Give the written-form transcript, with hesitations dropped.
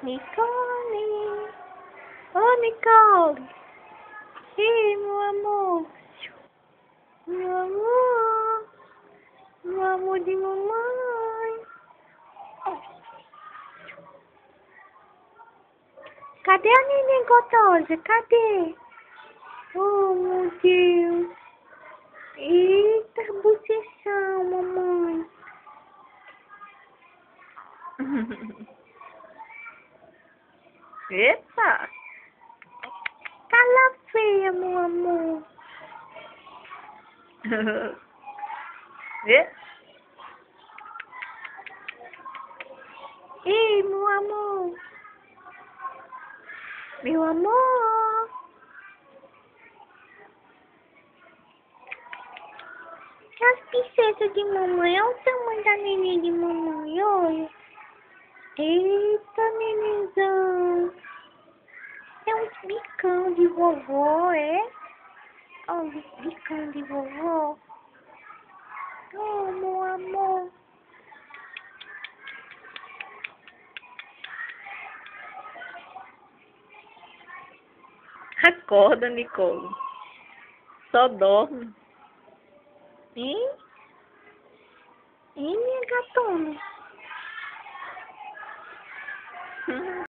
Nicole! Ô, Nicole! Ih, meu amor! Meu amor! Meu amor de mamãe! Cadê a neném gostosa? Cadê? Oh, meu Deus! Eita, bocheção, mamãe! Eita! Cala feia, meu amor! Vê? Ei, meu amor! Meu amor! As princesas de mamãe, olha o tamanho da neném de mamãe, olha! Eita, nenenzão! É uns bicão de vovó, é? Olha os bicão de vovó! Oh, meu amor! Acorda, Nicole. Só dorme. Hein? Hein, minha gatona?